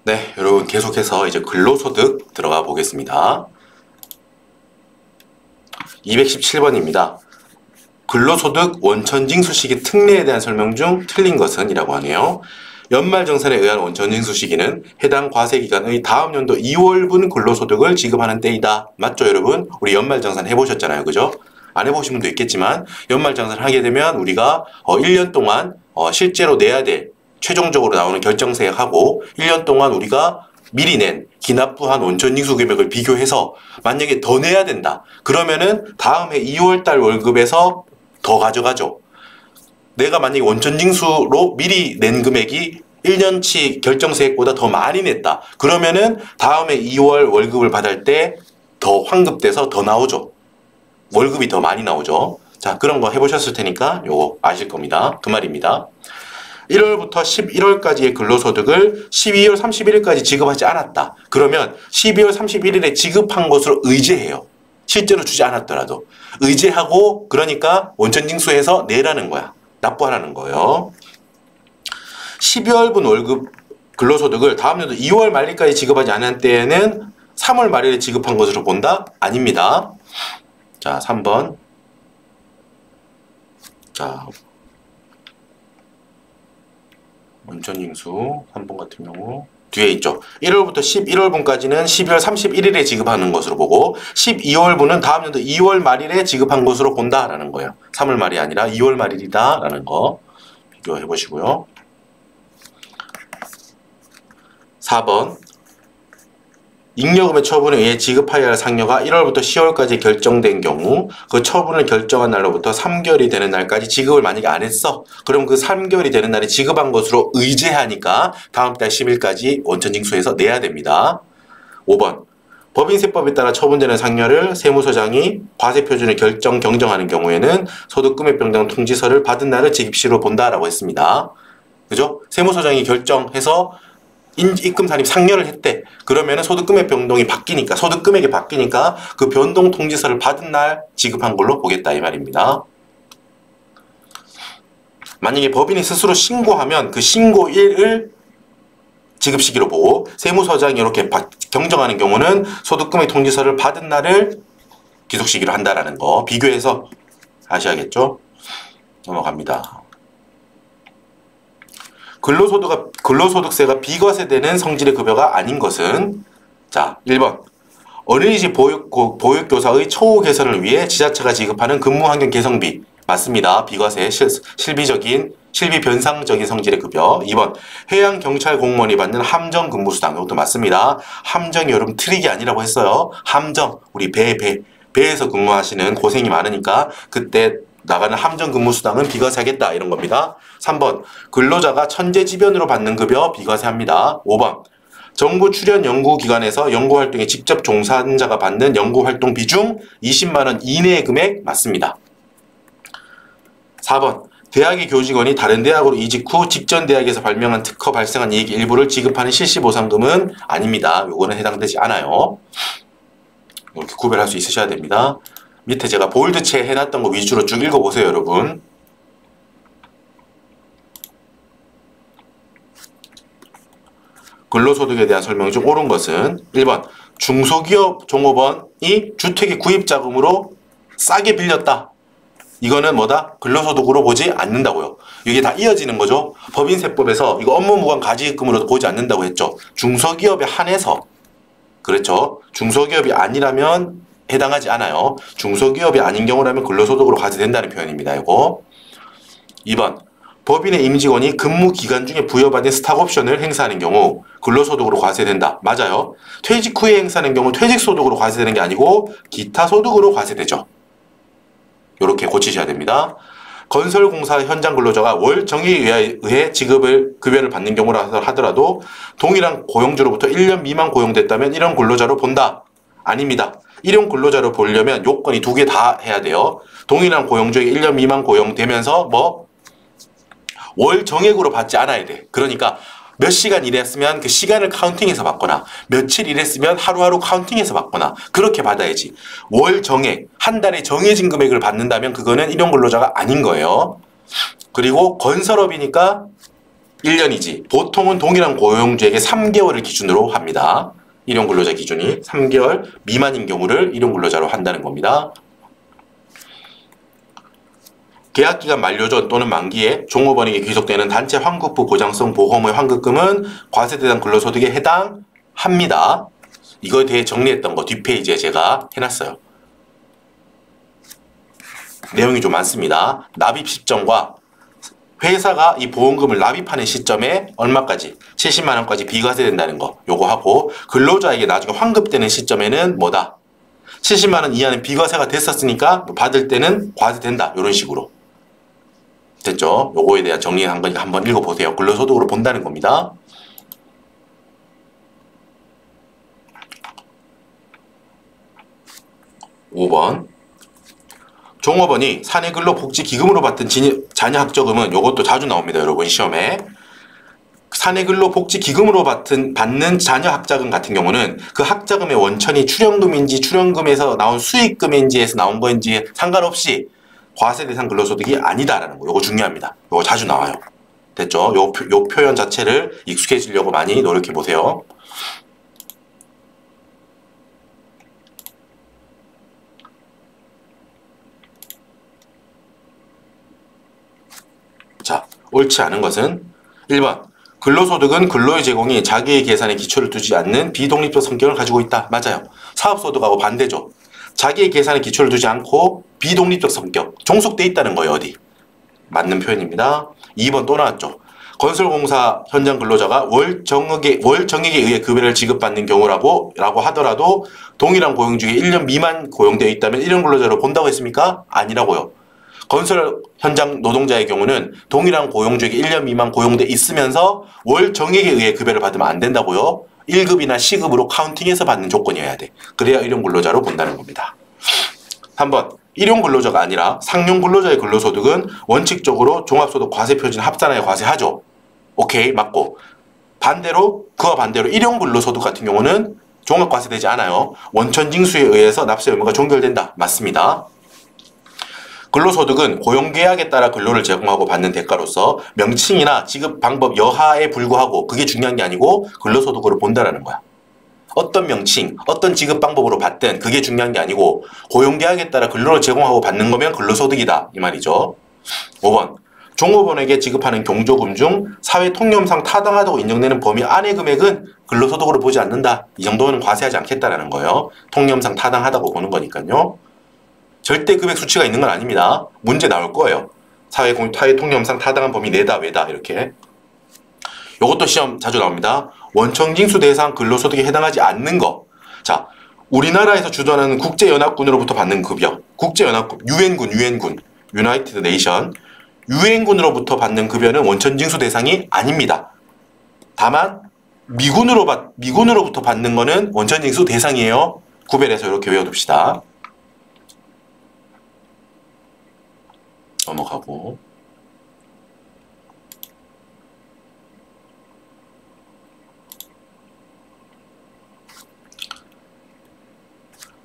네, 여러분 계속해서 이제 근로소득 들어가 보겠습니다. 217번입니다. 근로소득 원천징수 시기 특례에 대한 설명 중 틀린 것은? 이라고 하네요. 연말정산에 의한 원천징수 시기는 해당 과세기간의 다음 연도 2월분 근로소득을 지급하는 때이다. 맞죠, 여러분? 우리 연말정산 해보셨잖아요. 그죠? 안 해보신 분도 있겠지만 연말정산을 하게 되면 우리가 1년 동안 실제로 내야 될 최종적으로 나오는 결정세액하고 1년 동안 우리가 미리 낸 기납부한 원천징수 금액을 비교해서 만약에 더 내야 된다. 그러면은 다음 해 2월달 월급에서 더 가져가죠. 내가 만약에 원천징수로 미리 낸 금액이 1년치 결정세액보다 더 많이 냈다. 그러면은 다음에 2월 월급을 받을 때 더 환급돼서 더 나오죠. 월급이 더 많이 나오죠. 자, 그런 거 해보셨을 테니까 요거 아실 겁니다. 그 말입니다. 1월부터 11월까지의 근로소득을 12월 31일까지 지급하지 않았다. 그러면 12월 31일에 지급한 것으로 의제해요. 실제로 주지 않았더라도. 의제하고 그러니까 원천징수해서 내라는 거야. 납부하라는 거예요. 12월분 월급 근로소득을 다음 연도 2월 말일까지 지급하지 않은 때에는 3월 말일에 지급한 것으로 본다? 아닙니다. 자, 3번. 자, 원천징수 3번 같은 경우 뒤에 있죠. 1월부터 11월분까지는 12월 31일에 지급하는 것으로 보고 12월분은 다음 연도 2월 말일에 지급한 것으로 본다라는 거예요. 3월 말이 아니라 2월 말일이다라는 거 비교해 보시고요. 4번. 잉여금의 처분에 의해 지급하여야 할 상여가 1월부터 10월까지 결정된 경우 그 처분을 결정한 날로부터 3개월이 되는 날까지 지급을 만약에 안 했어. 그럼 그 3개월이 되는 날에 지급한 것으로 의제하니까 다음 달 10일까지 원천징수해서 내야 됩니다. 5번. 법인세법에 따라 처분되는 상여를 세무서장이 과세표준을 경정하는 경우에는 소득금액변경 통지서를 받은 날을 지급시로 본다라고 했습니다. 그죠? 세무서장이 결정해서 입금 산입 상여를 했대. 그러면은 소득금액 변동이 바뀌니까 소득금액이 바뀌니까 그 변동 통지서를 받은 날 지급한 걸로 보겠다 이 말입니다. 만약에 법인이 스스로 신고하면 그 신고일을 지급 시기로 보고 세무서장이 이렇게 경정하는 경우는 소득금액 통지서를 받은 날을 기속 시기로 한다라는 거 비교해서 아셔야겠죠? 넘어갑니다. 근로소득세가 비과세되는 성질의 급여가 아닌 것은? 자, 1번. 어린이집 보육교사의 처우 개선을 위해 지자체가 지급하는 근무환경 개선비. 맞습니다. 비과세, 실비 변상적인 성질의 급여. 2번. 해양경찰 공무원이 받는 함정근무수당. 이것도 맞습니다. 함정이 여러분 트릭이 아니라고 했어요. 함정. 우리 배에서 근무하시는 고생이 많으니까 그때 나가는 함정근무수당은 비과세하겠다 이런 겁니다. 3번. 근로자가 천재지변으로 받는 급여 비과세합니다. 5번. 정부 출연 연구기관에서 연구활동에 직접 종사한 자가 받는 연구활동 비중 20만원 이내의 금액 맞습니다. 4번. 대학의 교직원이 다른 대학으로 이직 후 직전 대학에서 발명한 특허 발생한 이익 일부를 지급하는 실시보상금은 아닙니다. 요거는 해당되지 않아요. 이렇게 구별할 수 있으셔야 됩니다. 밑에 제가 볼드체 해놨던 거 위주로 쭉 읽어보세요, 여러분. 근로소득에 대한 설명 중 옳은 것은 1번. 중소기업 종업원이 주택의 구입자금으로 싸게 빌렸다. 이거는 뭐다? 근로소득으로 보지 않는다고요. 이게 다 이어지는 거죠. 법인세법에서 이거 업무무관 가지급금으로 보지 않는다고 했죠. 중소기업에 한해서. 그렇죠. 중소기업이 아니라면 해당하지 않아요. 중소기업이 아닌 경우라면 근로소득으로 과세된다는 표현입니다. 이거. 2번. 법인의 임직원이 근무 기간 중에 부여받은 스탁옵션을 행사하는 경우 근로소득으로 과세된다. 맞아요. 퇴직 후에 행사하는 경우 퇴직소득으로 과세되는 게 아니고 기타 소득으로 과세되죠. 이렇게 고치셔야 됩니다. 건설공사 현장 근로자가 월 정의에 의해 급여를 받는 경우라 하더라도 동일한 고용주로부터 1년 미만 고용됐다면 이런 근로자로 본다. 아닙니다. 일용 근로자로 보려면 요건이 2개 다 해야 돼요. 동일한 고용주에게 1년 미만 고용되면서 월 정액으로 받지 않아야 돼. 그러니까 몇 시간 일했으면 그 시간을 카운팅해서 받거나 며칠 일했으면 하루하루 카운팅해서 받거나 그렇게 받아야지. 월 정액, 한 달에 정해진 금액을 받는다면 그거는 일용 근로자가 아닌 거예요. 그리고 건설업이니까 1년이지. 보통은 동일한 고용주에게 3개월을 기준으로 합니다. 일용 근로자 기준이 3개월 미만인 경우를 일용 근로자로 한다는 겁니다. 계약기간 만료 전 또는 만기에 종업원에게 귀속되는 단체 환급부 보장성 보험의 환급금은 과세대상 근로소득에 해당합니다. 이거에 대해 정리했던 거 뒷페이지에 제가 해놨어요. 내용이 좀 많습니다. 납입 시점과 회사가 이 보험금을 납입하는 시점에 얼마까지 70만 원까지 비과세된다는 거 요거 하고, 근로자에게 나중에 환급되는 시점에는 뭐다 70만 원 이하는 비과세가 됐었으니까 받을 때는 과세된다 이런 식으로 됐죠. 요거에 대한 정리한 거니까 한번 읽어보세요. 근로소득으로 본다는 겁니다. (5번) 종업원이 사내근로복지기금으로 받던 자녀학저금은 요것도 자주 나옵니다. 여러분 시험에. 사내근로복지기금으로 받는 자녀학자금 같은 경우는 그 학자금의 원천이 출연금인지 출연금에서 나온 수익금인지에서 나온 거인지 상관없이 과세 대상 근로소득이 아니다라는 거. 요거 중요합니다. 요거 자주 나와요. 됐죠? 요 표현 자체를 익숙해지려고 많이 노력해 보세요. 자, 옳지 않은 것은 1번 근로소득은 근로의 제공이 자기의 계산에 기초를 두지 않는 비독립적 성격을 가지고 있다. 맞아요. 사업소득하고 반대죠. 자기의 계산에 기초를 두지 않고 비독립적 성격, 종속돼 있다는 거예요. 어디? 맞는 표현입니다. 2번 또 나왔죠. 건설공사 현장 근로자가 월 정액에 의해 급여를 지급받는 경우라고 하더라도 동일한 고용주에 1년 미만 고용되어 있다면 일용 근로자로 본다고 했습니까? 아니라고요. 건설 현장 노동자의 경우는 동일한 고용주에게 1년 미만 고용돼 있으면서 월 정액에 의해 급여를 받으면 안 된다고요. 1급이나 C급으로 카운팅해서 받는 조건이어야 돼. 그래야 일용 근로자로 본다는 겁니다. 3번 일용 근로자가 아니라 상용 근로자의 근로소득은 원칙적으로 종합소득 과세표준 합산하여 과세하죠. 오케이, 맞고. 그와 반대로 일용 근로소득 같은 경우는 종합과세되지 않아요. 원천징수에 의해서 납세 의무가 종결된다. 맞습니다. 근로소득은 고용계약에 따라 근로를 제공하고 받는 대가로서 명칭이나 지급 방법 여하에 불구하고 그게 중요한 게 아니고 근로소득으로 본다라는 거야. 어떤 명칭, 어떤 지급 방법으로 받든 그게 중요한 게 아니고 고용계약에 따라 근로를 제공하고 받는 거면 근로소득이다. 이 말이죠. 5번 종업원에게 지급하는 경조금 중 사회통념상 타당하다고 인정되는 범위 안의 금액은 근로소득으로 보지 않는다. 이 정도는 과세하지 않겠다라는 거예요. 통념상 타당하다고 보는 거니까요. 절대 금액 수치가 있는 건 아닙니다. 문제 나올 거예요. 사회통념상 타당한 범위 내다 외다 이렇게. 이것도 시험 자주 나옵니다. 원천징수 대상 근로소득에 해당하지 않는 거. 자, 우리나라에서 주도하는 국제연합군으로부터 받는 급여. 국제연합군, 유엔군, 유나이티드 네이션. 유엔군으로부터 받는 급여는 원천징수 대상이 아닙니다. 다만 미군으로부터 받는 거는 원천징수 대상이에요. 구별해서 이렇게 외워둡시다. 넘어가고.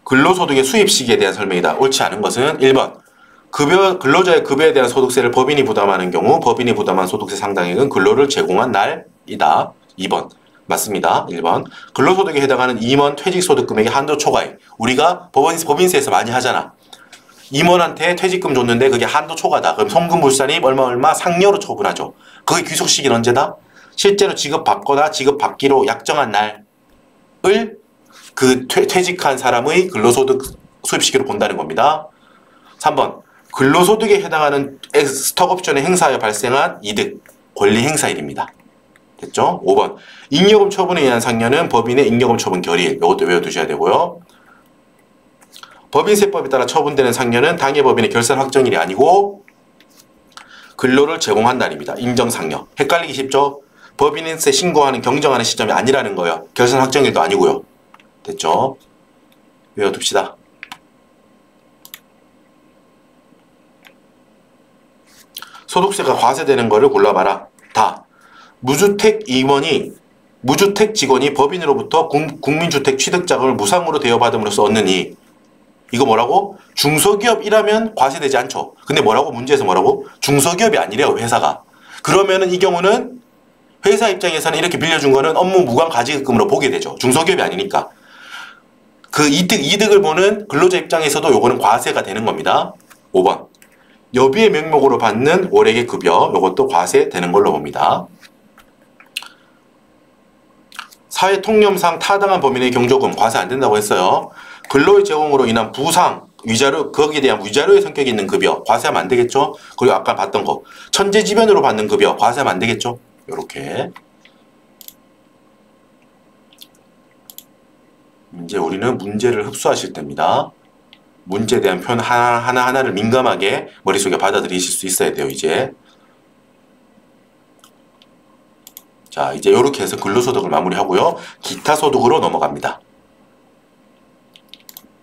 근로소득의 수입 시기에 대한 설명이다. 옳지 않은 것은 1번 근로자의 급여에 대한 소득세를 법인이 부담하는 경우 법인이 부담한 소득세 상당액은 근로를 제공한 날이다. 2번 맞습니다. 1번 근로소득에 해당하는 임원 퇴직소득 금액의 한도 초과액. 우리가 법인세에서 많이 하잖아. 임원한테 퇴직금 줬는데 그게 한도 초과다. 그럼 송금불산이 얼마 상여로 처분하죠. 그게 귀속 시기는 언제다? 실제로 지급받거나 지급받기로 약정한 날을 그 퇴직한 사람의 근로소득 수입 시기로 본다는 겁니다. 3번 근로소득에 해당하는 스톡옵션의 행사하여 발생한 이득, 권리 행사일입니다. 됐죠? 5번 잉여금 처분에 의한 상여는 법인의 잉여금 처분 결의일. 이것도 외워두셔야 되고요. 법인세법에 따라 처분되는 상여는 당해 법인의 결산 확정일이 아니고 근로를 제공한 날입니다. 인정상여. 헷갈리기 쉽죠? 법인세 신고하는 경정하는 시점이 아니라는 거예요. 결산 확정일도 아니고요. 됐죠? 외워둡시다. 소득세가 과세되는 거를 골라봐라. 다. 무주택 직원이 법인으로부터 국민주택 취득자금을 무상으로 대여받음으로써 얻는 이익. 이거 뭐라고? 중소기업이라면 과세되지 않죠. 근데 뭐라고? 문제에서 뭐라고? 중소기업이 아니래요, 회사가. 그러면은 이 경우는 회사 입장에서는 이렇게 빌려준 거는 업무 무관 가지급금으로 보게 되죠. 중소기업이 아니니까. 그 이득을 보는 근로자 입장에서도 요거는 과세가 되는 겁니다. 5번. 여비의 명목으로 받는 월액의 급여, 요것도 과세되는 걸로 봅니다. 사회 통념상 타당한 범위 내 경조금 과세 안 된다고 했어요. 근로의 제공으로 인한 부상, 위자료, 거기에 대한 위자료의 성격이 있는 급여 과세하면 안 되겠죠? 그리고 아까 봤던 거 천재지변으로 받는 급여 과세하면 안 되겠죠? 요렇게. 이제 우리는 문제를 흡수하실 때입니다. 문제에 대한 표현 하나하나를 민감하게 머릿속에 받아들이실 수 있어야 돼요, 이제. 자, 이제 이렇게 해서 근로소득을 마무리하고요. 기타소득으로 넘어갑니다.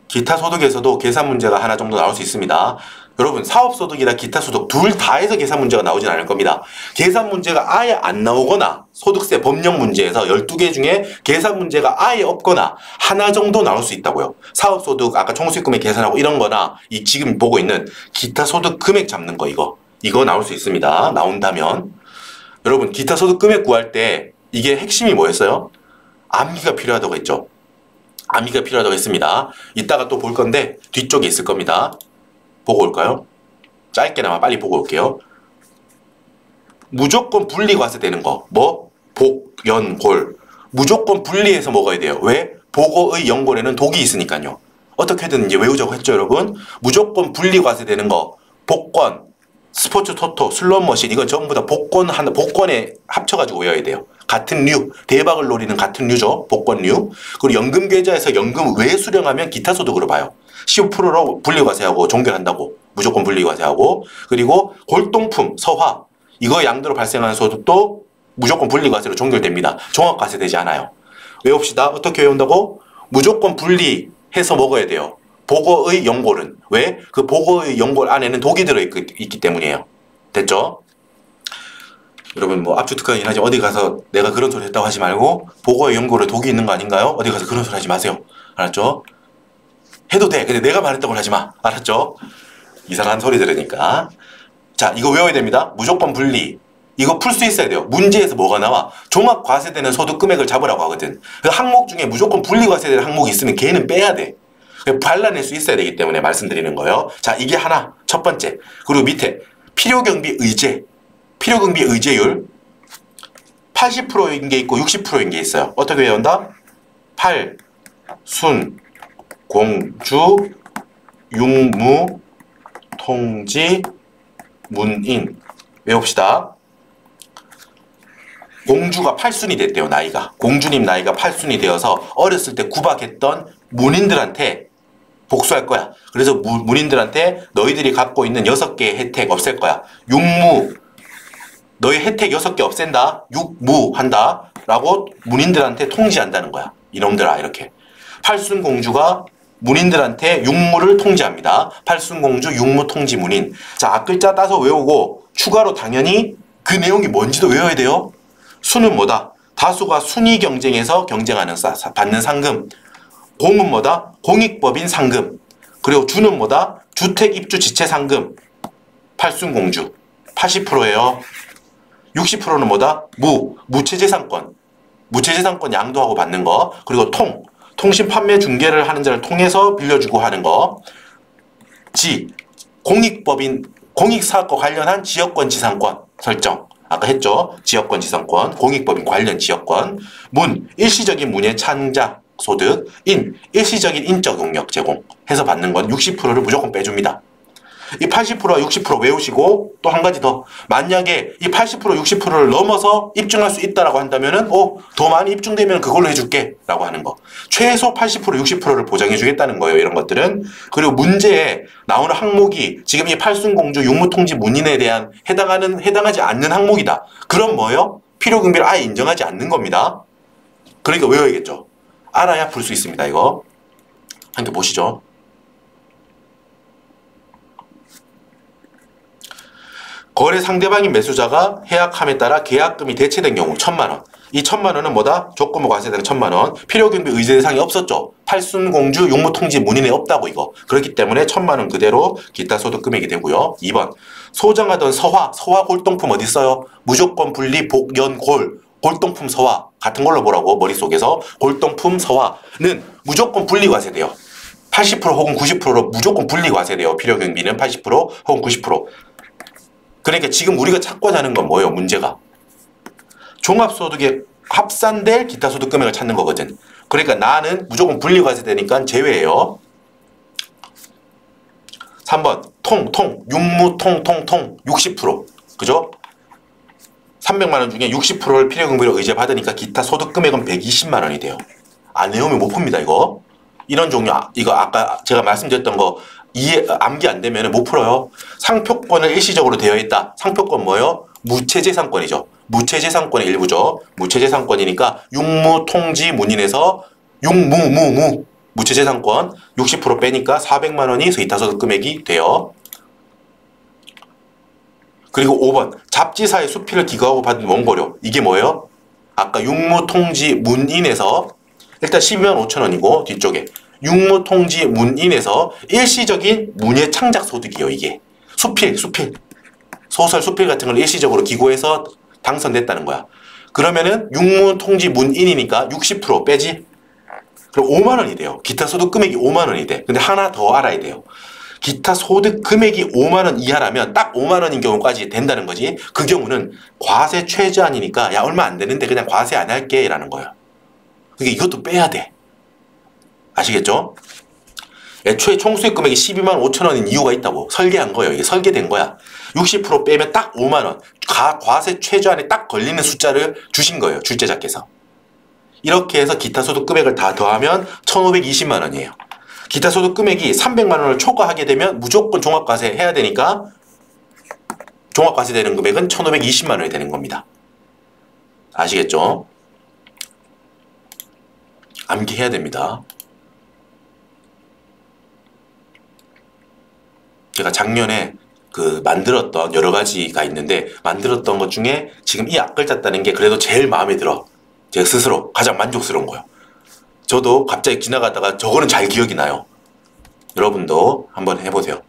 기타소득에서도 계산 문제가 하나 정도 나올 수 있습니다. 여러분, 사업소득이나 기타소득 둘 다 해서 계산 문제가 나오진 않을 겁니다. 계산 문제가 아예 안 나오거나 소득세 법령 문제에서 12개 중에 계산 문제가 아예 없거나 하나 정도 나올 수 있다고요. 사업소득, 아까 총수익금액 계산하고 이런 거나 이 지금 보고 있는 기타소득 금액 잡는 거 이거 나올 수 있습니다. 나온다면. 여러분, 기타소득 금액 구할 때 이게 핵심이 뭐였어요? 암기가 필요하다고 했죠. 암기가 필요하다고 했습니다. 이따가 또 볼 건데 뒤쪽에 있을 겁니다. 보고 올까요? 짧게나마 빨리 보고 올게요. 무조건 분리과세 되는 거. 뭐? 복, 연, 골. 무조건 분리해서 먹어야 돼요. 왜? 복어의 연골에는 독이 있으니까요. 어떻게든 이제 외우자고 했죠, 여러분? 무조건 분리과세 되는 거. 복권, 스포츠 토토, 슬롯머신 이건 전부 다 복권에 합쳐가지고 외워야 돼요. 같은 류, 대박을 노리는 같은 류죠. 복권류. 그리고 연금 계좌에서 연금 외 수령하면 기타소득으로 봐요. 15%로 분리과세하고 종결한다고. 무조건 분리과세하고. 그리고 골동품, 서화 이거 양도로 발생하는 소득도 무조건 분리과세로 종결됩니다. 종합과세되지 않아요. 외웁시다. 어떻게 외운다고? 무조건 분리해서 먹어야 돼요. 복어의 연골은. 왜? 그 복어의 연골 안에는 독이 들어있기 때문이에요. 됐죠? 여러분 뭐 압축특강이긴 하지 어디 가서 내가 그런 소리 했다고 하지 말고 복어의 연골에 독이 있는 거 아닌가요? 어디 가서 그런 소리 하지 마세요. 알았죠? 해도 돼. 근데 내가 말했다고 하지 마. 알았죠? 이상한 소리 들으니까. 자, 이거 외워야 됩니다. 무조건 분리. 이거 풀 수 있어야 돼요. 문제에서 뭐가 나와? 종합과세되는 소득 금액을 잡으라고 하거든. 그 항목 중에 무조건 분리과세되는 항목이 있으면 걔는 빼야 돼. 발라낼 수 있어야 되기 때문에 말씀드리는 거예요. 자, 이게 하나, 첫 번째. 그리고 밑에 필요경비 의제. 필요경비 의제율 80%인 게 있고 60%인 게 있어요. 어떻게 외운다? 8, 순, 공주, 육무, 통지, 문인. 외웁시다. 공주가 8순이 됐대요, 나이가. 공주님 나이가 8순이 되어서 어렸을 때 구박했던 문인들한테 복수할 거야. 그래서 문인들한테 너희들이 갖고 있는 6개의 혜택 없앨 거야. 육무, 너희 혜택 6개 없앤다. 육무 한다. 라고 문인들한테 통지한다는 거야. 이놈들아, 이렇게. 팔순공주가 문인들한테 육무를 통지합니다. 팔순공주 육무 통지 문인. 자, 앞글자 따서 외우고 추가로 당연히 그 내용이 뭔지도 외워야 돼요. 수는 뭐다? 다수가 순위 경쟁에서 경쟁하는 받는 상금. 공은 뭐다? 공익법인 상금. 그리고 주는 뭐다? 주택 입주 지체 상금. 팔순공주 80%예요. 60%는 뭐다? 무체재산권. 무체재산권 양도하고 받는 거. 그리고 통신 판매 중개를 하는 자를 통해서 빌려주고 하는 거. 공익법인 공익사업과 관련한 지역권 지상권 설정. 아까 했죠? 지역권 지상권, 공익법인 관련 지역권. 일시적인 문예 창작 소득, 일시적인 인적 용역 제공 해서 받는 건 60%를 무조건 빼줍니다. 이 80%와 60% 외우시고 또 한 가지 더. 만약에 이 80% 60%를 넘어서 입증할 수 있다라고 한다면은 더 많이 입증되면 그걸로 해줄게 라고 하는 거. 최소 80% 60%를 보장해 주겠다는 거예요. 이런 것들은. 그리고 문제에 나오는 항목이 지금 이 팔순공주 육무통지 문인에 대한 해당하지 않는 항목이다. 그럼 뭐예요? 필요경비를 아예 인정하지 않는 겁니다. 그러니까 외워야겠죠. 알아야 풀 수 있습니다. 이거 함께 보시죠. 거래 상대방인 매수자가 해약함에 따라 계약금이 대체된 경우 1,000만 원. 이 1,000만 원은 뭐다? 조건부 과세되는 1,000만 원. 필요경비 의제 대상이 없었죠. 팔순공주 육무통지 문인에 없다고 이거. 그렇기 때문에 1,000만 원 그대로 기타 소득 금액이 되고요. 2번. 소장하던 서화 골동품 어디 있어요? 무조건 분리 복연 골. 골동품 서화 같은 걸로 보라고 머릿속에서. 골동품 서화는 무조건 분리과세돼요. 80% 혹은 90%로 무조건 분리과세돼요. 필요경비는 80% 혹은 90%. 그러니까 지금 우리가 찾고자 하는 건 뭐예요? 문제가 종합소득에 합산될 기타소득 금액을 찾는 거거든. 그러니까 나는 무조건 분리과세되니까 제외해요. 3번 육무통 60%. 그죠? 300만원 중에 60%를 필요경비로 의제받으니까 기타 소득 금액은 120만원이 돼요. 안 외우면 못 풉니다, 이거. 이런 종류, 이거 아까 제가 말씀드렸던 거 암기 안 되면 못 풀어요. 상표권을 일시적으로 되어 있다. 상표권 뭐예요? 무체재산권이죠. 무체재산권의 일부죠. 무체재산권이니까 육무통지문인에서 무체재산권 60% 빼니까 400만원이 기타소득 금액이 돼요. 그리고 5번 잡지사의 수필을 기거하고 받은 원고료. 이게 뭐예요? 아까 육무통지문인에서 일단 12만 5천원이고 뒤쪽에 육무통지문인에서 일시적인 문예창작소득이에요. 이게 수필 소설 수필 같은 걸 일시적으로 기고해서 당선됐다는 거야. 그러면은 육무통지문인이니까 60% 빼지. 그럼 5만원이 돼요. 기타 소득 금액이 5만원이 돼. 근데 하나 더 알아야 돼요. 기타 소득 금액이 5만원 이하라면 딱 5만원인 경우까지 된다는 거지. 그 경우는 과세 최저한이니까 야 얼마 안 되는데 그냥 과세 안 할게 라는 거예요. 그러니까 이것도 빼야 돼. 아시겠죠? 애초에 총수익 금액이 12만 5천원인 이유가 있다고. 설계한 거예요. 이게 설계된 거야. 60% 빼면 딱 5만원. 과세 최저한에 딱 걸리는 숫자를 주신 거예요. 출제자께서. 이렇게 해서 기타 소득 금액을 다 더하면 1520만원이에요. 기타 소득 금액이 300만원을 초과하게 되면 무조건 종합과세 해야 되니까 종합과세 되는 금액은 1520만원이 되는 겁니다. 아시겠죠? 암기해야 됩니다. 제가 작년에 만들었던 여러 가지가 있는데 만들었던 것 중에 지금 이 앞글자 따는 게 그래도 제일 마음에 들어. 제가 스스로 가장 만족스러운 거예요. 저도 갑자기 지나가다가 저거는 잘 기억이 나요. 여러분도 한번 해보세요.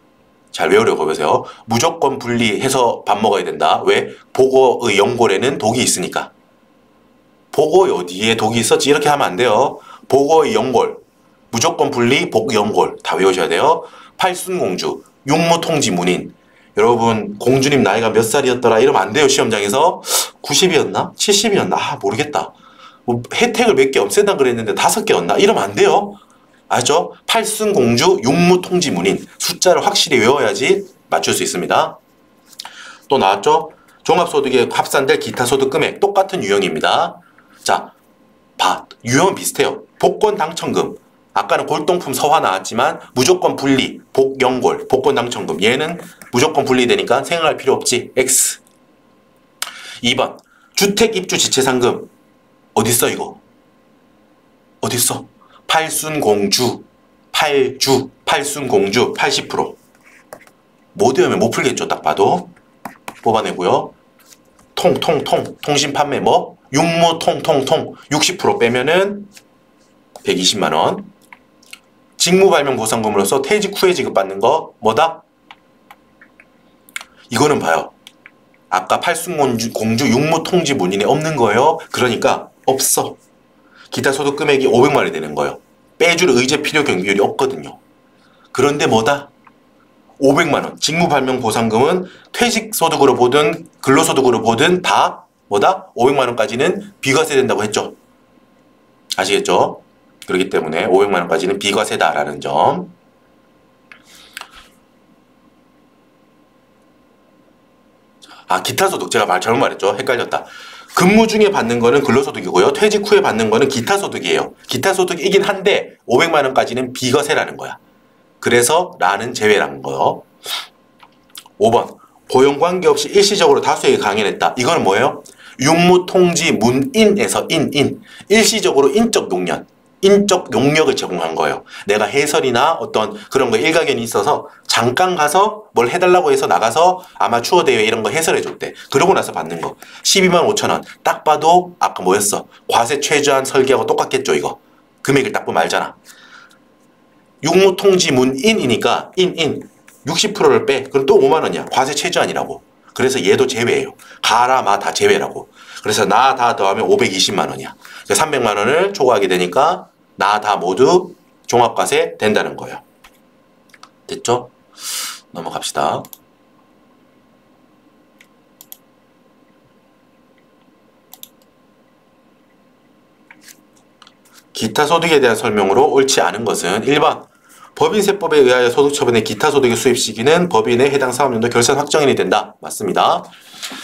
잘 외우려고 해보세요. 무조건 분리해서 밥 먹어야 된다. 왜? 보고의 연골에는 독이 있으니까. 보고의 어디에 독이 있었지? 이렇게 하면 안 돼요. 보고의 연골, 무조건 분리, 복연골 다 외우셔야 돼요. 팔순공주, 육무통지문인. 여러분 공주님 나이가 몇 살이었더라 이러면 안 돼요. 시험장에서 90이었나? 70이었나? 모르겠다. 뭐 혜택을 몇 개 없앤다 그랬는데 5개였나? 이러면 안 돼요. 아시죠? 팔순공주, 육무통지문인. 숫자를 확실히 외워야지 맞출 수 있습니다. 또 나왔죠? 종합소득에 합산될 기타소득 금액 똑같은 유형입니다. 자, 유형은 비슷해요. 복권 당첨금. 아까는 골동품 서화 나왔지만 무조건 분리, 복연골, 복권 당첨금. 얘는 무조건 분리되니까 생각할 필요 없지. X. 2번 주택입주지체상금. 어딨어 이거? 어딨어? 팔순공주, 팔순공주 80%. 못 외우면 못 풀겠죠. 딱 봐도. 뽑아내고요. 통신판매 뭐? 육무통통 60% 빼면은 120만원. 직무발명보상금으로서 퇴직 후에 지급받는 거 뭐다? 이거는 봐요. 아까 팔순공주 육무통지문인에 없는 거예요. 그러니까 없어. 기타 소득 금액이 500만원이 되는 거예요. 빼줄 의제 필요 경비율이 없거든요. 그런데 뭐다? 500만원. 직무발명보상금은 퇴직소득으로 보든 근로소득으로 보든 다 뭐다? 500만원까지는 비과세 된다고 했죠. 아시겠죠? 그렇기 때문에 500만원까지는 비과세다라는 점. 기타소득. 제가 잘못 말했죠. 헷갈렸다. 근무 중에 받는 거는 근로소득이고요. 퇴직 후에 받는 거는 기타소득이에요. 기타소득이긴 한데 500만원까지는 비과세라는 거야. 그래서 라는 제외라는 거요. 5번 고용관계 없이 일시적으로 다수에게 강연했다. 이거는 뭐예요? 육무통지문인에서 일시적으로 인적 용역을 제공한 거예요. 내가 해설이나 어떤 그런 거 일가견이 있어서 잠깐 가서 뭘 해달라고 해서 나가서 아마추어 대회 이런 거 해설해줬대. 그러고 나서 받는 거. 12만 5천원. 딱 봐도 아까 뭐였어? 과세 최저한 설계하고 똑같겠죠 이거. 금액을 딱 보면 알잖아. 육무통지문인이니까 60%를 빼. 그럼 또 5만원이야. 과세 최저한이라고. 그래서 얘도 제외예요. 가라 마 다 제외라고. 그래서 나 다 더하면 520만 원이야. 300만 원을 초과하게 되니까 나 다 모두 종합과세 된다는 거예요. 됐죠? 넘어갑시다. 기타 소득에 대한 설명으로 옳지 않은 것은 1번 법인세법에 의하여 소득처분의 기타 소득의 수입 시기는 법인의 해당 사업연도 결산 확정일이 된다. 맞습니다.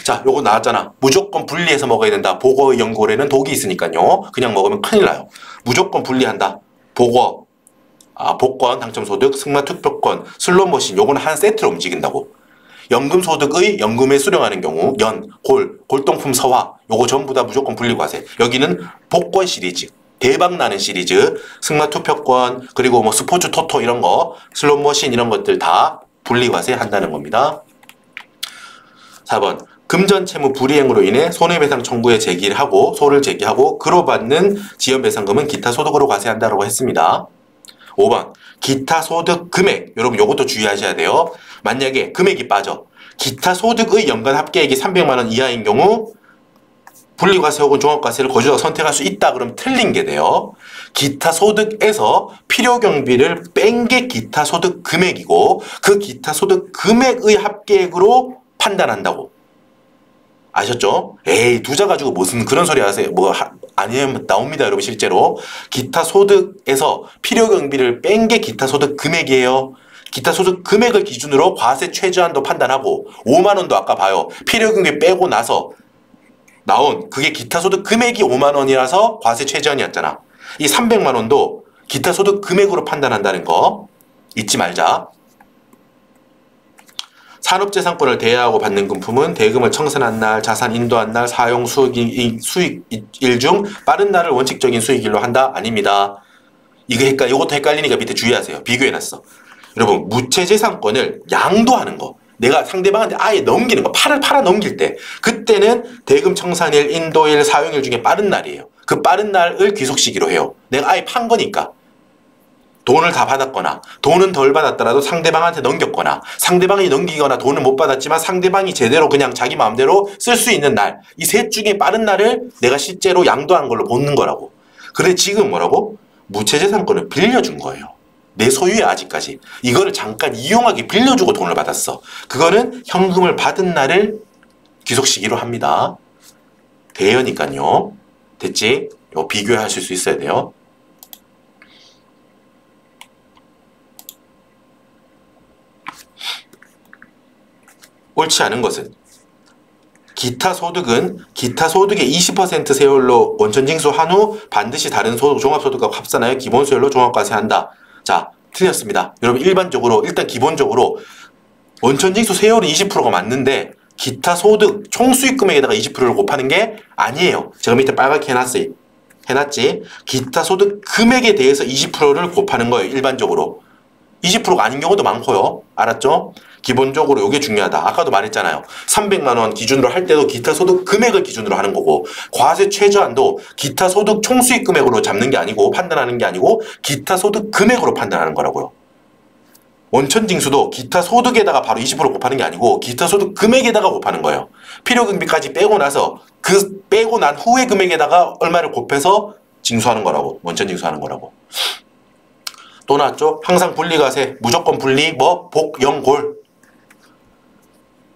자, 요거 나왔잖아. 무조건 분리해서 먹어야 된다. 보고의 연골에는 독이 있으니까요. 그냥 먹으면 큰일 나요. 무조건 분리한다. 보고, 복권, 당첨소득, 승마투표권, 슬롯머신 요거는 한 세트로 움직인다고. 연금소득의 연금에 수령하는 경우 골동품 서화 요거 전부 다 무조건 분리과세. 여기는 복권 시리즈. 대박나는 시리즈, 승마투표권, 그리고 뭐 스포츠 토토 이런 거, 슬롯머신 이런 것들 다 분리과세 한다는 겁니다. 4번. 금전채무 불이행으로 인해 손해배상 청구에 제기를 하고, 소를 제기하고, 그로 받는 지연배상금은 기타 소득으로 과세한다고 했습니다. 5번. 기타 소득 금액. 여러분 요것도 주의하셔야 돼요. 만약에 금액이 빠져. 기타 소득의 연간 합계액이 300만 원 이하인 경우 분리과세 혹은 종합과세를 거주자가 선택할 수 있다. 그럼 틀린 게 돼요. 기타 소득에서 필요경비를 뺀 게 기타 소득 금액이고 그 기타 소득 금액의 합계액으로 판단한다고. 아셨죠? 에이 두자 가지고 무슨 그런 소리 하세요. 아니면 나옵니다. 여러분 실제로. 기타 소득에서 필요경비를 뺀 게 기타 소득 금액이에요. 기타 소득 금액을 기준으로 과세 최저한도 판단하고 5만 원도 아까 봐요. 필요경비 빼고 나서 나온 그게 기타 소득 금액이 5만 원이라서 과세 최저한이었잖아. 이 300만 원도 기타 소득 금액으로 판단한다는 거 잊지 말자. 산업재산권을 대여하고 받는 금품은 대금을 청산한 날, 자산 인도한 날, 사용 수익일 중 빠른 날을 원칙적인 수익일로 한다? 아닙니다. 이것도 헷갈리니까 밑에 주의하세요. 비교해놨어. 여러분 무채재산권을 양도하는 거. 내가 상대방한테 아예 넘기는 거, 팔아 넘길 때 그때는 대금 청산일, 인도일, 사용일 중에 빠른 날이에요. 그 빠른 날을 귀속시기로 해요. 내가 아예 판 거니까. 돈을 다 받았거나 돈은 덜 받았더라도 상대방한테 넘겼거나 상대방이 넘기거나 돈을 못 받았지만 상대방이 제대로 그냥 자기 마음대로 쓸 수 있는 날, 이 셋 중에 빠른 날을 내가 실제로 양도한 걸로 보는 거라고. 그래 지금 뭐라고? 무채재산권을 빌려준 거예요. 내 소유에 아직까지. 이거를 잠깐 이용하게 빌려주고 돈을 받았어. 그거는 현금을 받은 날을 귀속시기로 합니다. 대여니까요. 됐지? 이거 비교하실 수 있어야 돼요. 옳지 않은 것은 기타 소득은 기타 소득의 20% 세율로 원천징수한 후 반드시 다른 소득, 종합소득과 합산하여 기본세율로 종합과세한다. 자, 틀렸습니다. 여러분 일반적으로 일단 기본적으로 원천징수 세율은 20%가 맞는데 기타 소득 총수익 금액에다가 20%를 곱하는 게 아니에요. 제가 밑에 빨갛게 해놨지. 기타 소득 금액에 대해서 20%를 곱하는 거예요. 일반적으로. 20%가 아닌 경우도 많고요. 알았죠? 기본적으로 이게 중요하다. 아까도 말했잖아요. 300만 원 기준으로 할 때도 기타 소득 금액을 기준으로 하는 거고 과세 최저한도 기타 소득 총수익 금액으로 잡는 게 아니고 판단하는 게 아니고 기타 소득 금액으로 판단하는 거라고요. 원천징수도 기타 소득에다가 바로 20% 곱하는 게 아니고 기타 소득 금액에다가 곱하는 거예요. 필요금비까지 빼고 나서 그 빼고 난 후의 금액에다가 얼마를 곱해서 징수하는 거라고. 원천징수하는 거라고. 또 나왔죠? 항상 분리과세, 무조건 분리, 복영골.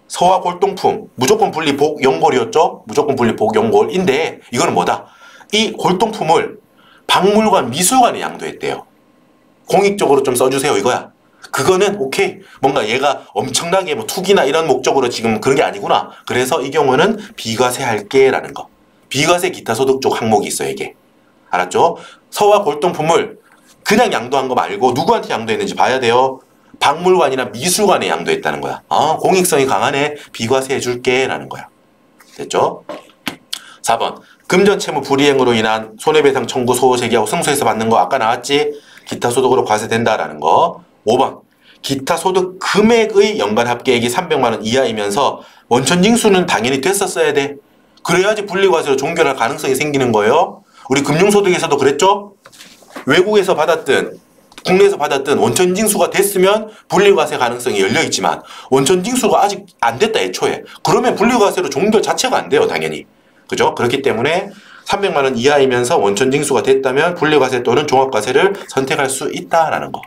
서화 골동품, 무조건 분리 복영골이었죠? 무조건 분리 복영골인데 이거는 뭐다? 이 골동품을 박물관, 미술관에 양도했대요. 공익적으로 좀 써주세요 이거야. 그거는 오케이. 뭔가 얘가 엄청나게 투기나 이런 목적으로 지금 그런 게 아니구나. 그래서 이 경우는 비과세 할게 라는 거. 비과세 기타 소득 쪽 항목이 있어요 이게. 알았죠? 서화 골동품을 그냥 양도한 거 말고 누구한테 양도했는지 봐야 돼요. 박물관이나 미술관에 양도했다는 거야. 공익성이 강하네. 비과세 해줄게 라는 거야. 됐죠? 4번. 금전채무 불이행으로 인한 손해배상 청구 소호 제기하고 승소해서 받는 거 아까 나왔지? 기타 소득으로 과세된다라는 거. 5번. 기타 소득 금액의 연간 합계액이 300만 원 이하이면서 원천징수는 당연히 됐었어야 돼. 그래야지 분리과세로 종결할 가능성이 생기는 거예요. 우리 금융소득에서도 그랬죠? 외국에서 받았든 국내에서 받았든 원천징수가 됐으면 분리과세 가능성이 열려있지만 원천징수가 아직 안 됐다 애초에. 그러면 분리과세로 종결 자체가 안 돼요 당연히. 그죠? 그렇기 때문에 300만 원 이하이면서 원천징수가 됐다면 분리과세 또는 종합과세를 선택할 수 있다라는 거.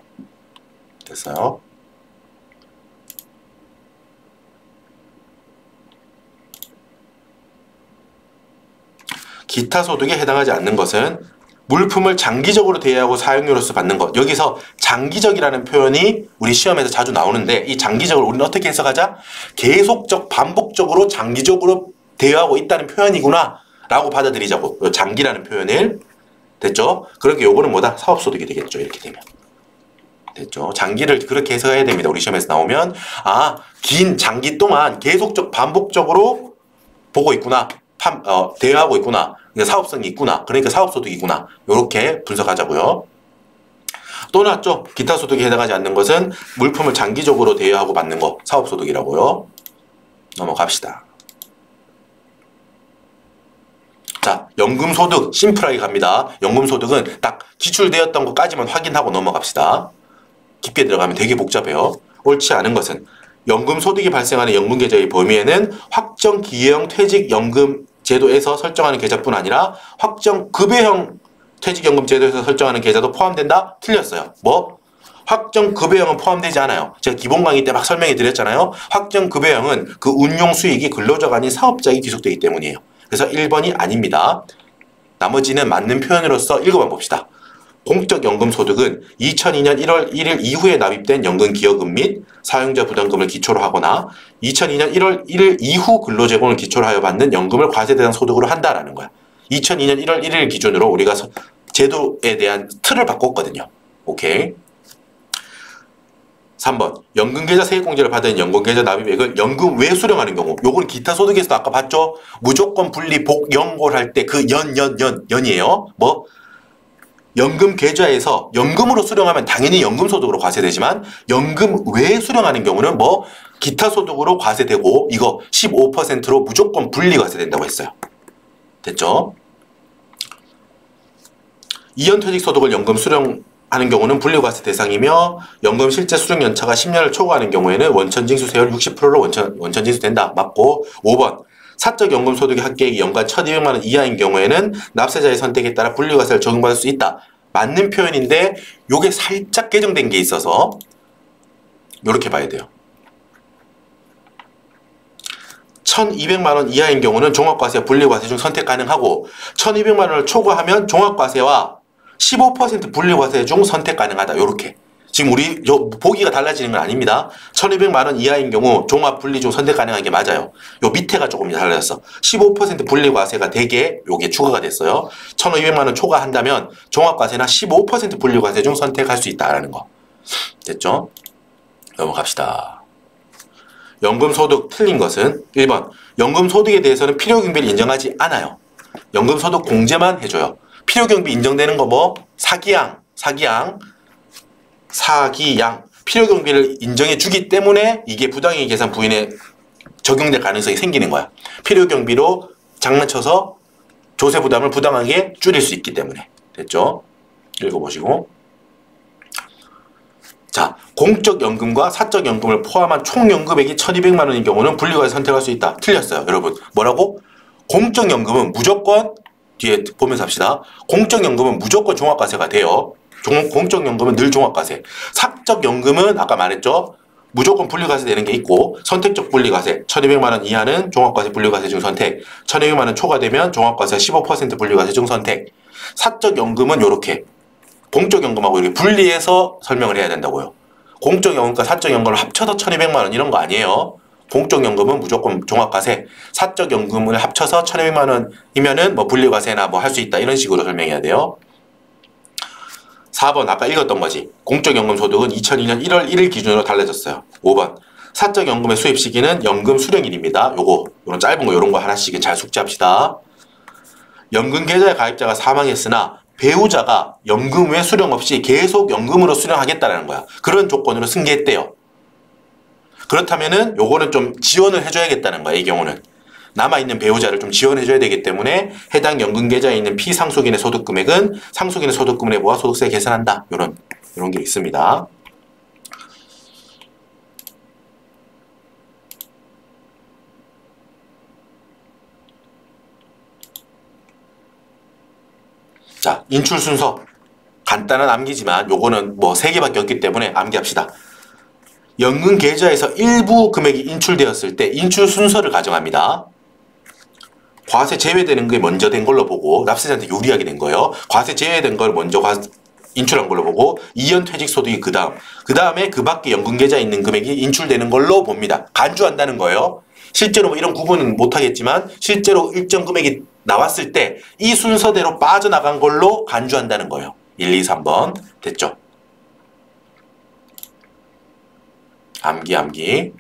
됐어요? 기타 소득에 해당하지 않는 것은 물품을 장기적으로 대여하고 사용료로서 받는 것. 여기서 장기적이라는 표현이 우리 시험에서 자주 나오는데 이 장기적을 우리는 어떻게 해석하자? 계속적, 반복적으로 장기적으로 대여하고 있다는 표현이구나 라고 받아들이자고. 장기라는 표현을. 됐죠? 그러니까 요거는 뭐다? 사업소득이 되겠죠. 이렇게 되면. 됐죠? 장기를 그렇게 해석해야 됩니다. 우리 시험에서 나오면 긴 장기 동안 계속적, 반복적으로 보고 있구나. 대여하고 있구나. 그러니까 사업성이 있구나. 그러니까 사업소득이구나. 이렇게 분석하자고요. 또 나왔죠? 기타 소득에 해당하지 않는 것은 물품을 장기적으로 대여하고 받는 거. 사업소득이라고요. 넘어갑시다. 자, 연금소득 심플하게 갑니다. 연금소득은 딱 기출되었던 것까지만 확인하고 넘어갑시다. 깊게 들어가면 되게 복잡해요. 옳지 않은 것은 연금소득이 발생하는 연금계좌의 범위에는 확정기여형 퇴직연금 제도에서 설정하는 계좌뿐 아니라 확정급여형 퇴직연금 제도에서 설정하는 계좌도 포함된다? 틀렸어요. 뭐? 확정급여형은 포함되지 않아요. 제가 기본 강의 때 막 설명해 드렸잖아요. 확정급여형은 그 운용 수익이 근로자가 아닌 사업자에게 귀속되기 때문이에요. 그래서 1번이 아닙니다. 나머지는 맞는 표현으로서 읽어봐 봅시다. 공적연금소득은 2002년 1월 1일 이후에 납입된 연금기여금 및 사용자 부담금을 기초로 하거나 2002년 1월 1일 이후 근로제공을 기초로 하여 받는 연금을 과세대상 소득으로 한다라는 거야. 2002년 1월 1일 기준으로 우리가 제도에 대한 틀을 바꿨거든요. 오케이. 3번 연금계좌 세액공제를 받은 연금계좌 납입액을 연금 외 수령하는 경우 요거는 기타 소득에서도 아까 봤죠? 무조건 분리 복연골할 때 그 연이에요. 뭐? 연금 계좌에서 연금으로 수령하면 당연히 연금소득으로 과세되지만 연금 외에 수령하는 경우는 뭐 기타 소득으로 과세되고 이거 15%로 무조건 분리과세된다고 했어요. 됐죠? 이연퇴직소득을 연금 수령하는 경우는 분리과세 대상이며 연금 실제 수령 연차가 10년을 초과하는 경우에는 원천징수세율 60%로 원천징수된다. 맞고 5번 사적 연금 소득의 합계액이 연간 1,200만 원 이하인 경우에는 납세자의 선택에 따라 분리과세를 적용받을 수 있다. 맞는 표현인데 요게 살짝 개정된 게 있어서 요렇게 봐야 돼요. 1,200만 원 이하인 경우는 종합과세와 분리과세 중 선택 가능하고 1,200만 원을 초과하면 종합과세와 15% 분리과세 중 선택 가능하다. 요렇게. 지금 우리 보기가 달라지는 건 아닙니다. 1,200만 원 이하인 경우 종합 분리 중 선택 가능한 게 맞아요. 요 밑에가 조금 달라졌어. 15% 분리과세가 되게 요게 추가가 됐어요. 1,200만 원 초과한다면 종합과세나 15% 분리과세 중 선택할 수 있다라는 거. 됐죠? 넘어갑시다. 연금소득 틀린 것은 1번 연금소득에 대해서는 필요경비를 인정하지 않아요. 연금소득 공제만 해줘요. 필요경비 인정되는 거 뭐? 사기양 필요경비를 인정해주기 때문에 이게 부당이익 계산 부인에 적용될 가능성이 생기는 거야. 필요경비로 장난쳐서 조세 부담을 부당하게 줄일 수 있기 때문에. 됐죠? 읽어보시고. 자, 공적연금과 사적연금을 포함한 총연금액이 1,200만 원인 경우는 분리과세 선택할 수 있다. 틀렸어요. 여러분. 뭐라고? 공적연금은 무조건 뒤에 보면서 합시다. 공적연금은 무조건 종합과세가 돼요. 공적연금은 늘 종합과세. 사적연금은 아까 말했죠. 무조건 분리과세 되는 게 있고 선택적 분리과세 1,200만 원 이하는 종합과세 분리과세 중 선택 1,200만 원 초과되면 종합과세 15% 분리과세 중 선택. 사적연금은 이렇게 공적연금하고 이렇게 분리해서 설명을 해야 된다고요. 공적연금과 사적연금을 합쳐서 1,200만 원 이런 거 아니에요. 공적연금은 무조건 종합과세, 사적연금을 합쳐서 1,200만 원이면은 뭐 분리과세나 뭐 할 수 있다 이런 식으로 설명해야 돼요. 4번 아까 읽었던 거지. 공적연금 소득은 2002년 1월 1일 기준으로 달라졌어요. 5번 사적연금의 수입 시기는 연금 수령일입니다. 요런 짧은 거 요런 거 하나씩은 잘 숙지합시다. 연금계좌의 가입자가 사망했으나 배우자가 연금 외 수령 없이 계속 연금으로 수령하겠다는 거야. 그런 조건으로 승계했대요. 그렇다면은 요거는 좀 지원을 해줘야겠다는 거야. 이 경우는 남아있는 배우자를 좀 지원해줘야 되기 때문에 해당 연금계좌에 있는 피상속인의 소득금액은 상속인의 소득금액에 모아 소득세 계산한다. 요런 게 있습니다. 자, 인출 순서. 간단한 암기지만 요거는 뭐 3개밖에 없기 때문에 암기합시다. 연금 계좌에서 일부 금액이 인출되었을 때 인출 순서를 가정합니다. 과세 제외되는 게 먼저 된 걸로 보고 납세자한테 유리하게 된 거예요. 과세 제외된 걸 먼저 인출한 걸로 보고 이연 퇴직소득이 그 다음에 그 밖에 연금 계좌에 있는 금액이 인출되는 걸로 봅니다. 간주한다는 거예요. 실제로 뭐 이런 구분은 못하겠지만 실제로 일정 금액이 나왔을 때 이 순서대로 빠져나간 걸로 간주한다는 거예요. 1, 2, 3번 됐죠? 암기.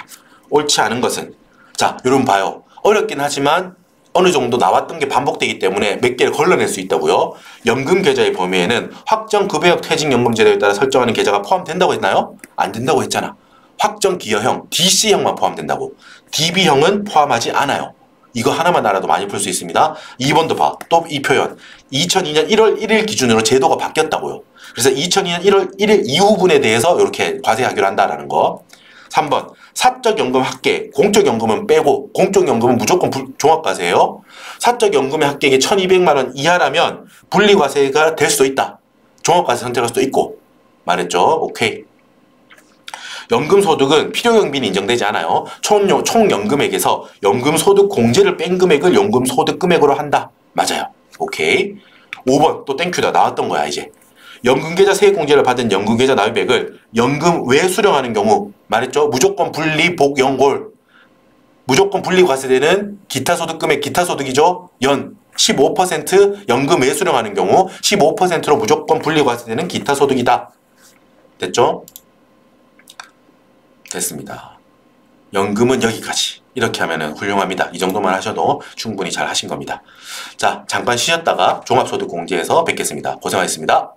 옳지 않은 것은 자, 여러분 봐요. 어렵긴 하지만 어느 정도 나왔던 게 반복되기 때문에 몇 개를 걸러낼 수 있다고요. 연금 계좌의 범위에는 확정 급여형 퇴직연금 제도에 따라 설정하는 계좌가 포함된다고 했나요? 안 된다고 했잖아. 확정 기여형, DC형만 포함된다고. DB형은 포함하지 않아요. 이거 하나만 알아도 많이 풀 수 있습니다. 2번도 봐. 또 이 표현. 2002년 1월 1일 기준으로 제도가 바뀌었다고요. 그래서 2002년 1월 1일 이후분에 대해서 이렇게 과세하기로 한다라는 거. 3번. 사적연금 합계, 공적연금은 빼고 공적연금은 무조건 종합과세예요. 사적연금의 합계액이 1200만 원 이하라면 분리과세가 될 수도 있다. 종합과세 선택할 수도 있고. 말했죠? 오케이. 연금소득은 필요경비는 인정되지 않아요. 총연금액에서 연금소득 공제를 뺀 금액을 연금소득금액으로 한다. 맞아요. 오케이. 5번 또 땡큐다. 나왔던 거야 이제. 연금계좌 세액공제를 받은 연금계좌 납입액을 연금 외 수령하는 경우 말했죠. 무조건 분리 복연골. 무조건 분리과세되는 기타소득금액 기타소득이죠. 연 15% 연금 외 수령하는 경우 15%로 무조건 분리과세되는 기타소득이다. 됐죠? 됐습니다. 연금은 여기까지. 이렇게 하면 훌륭합니다. 이 정도만 하셔도 충분히 잘 하신 겁니다. 자, 잠깐 쉬었다가 종합소득공제에서 뵙겠습니다. 고생하셨습니다.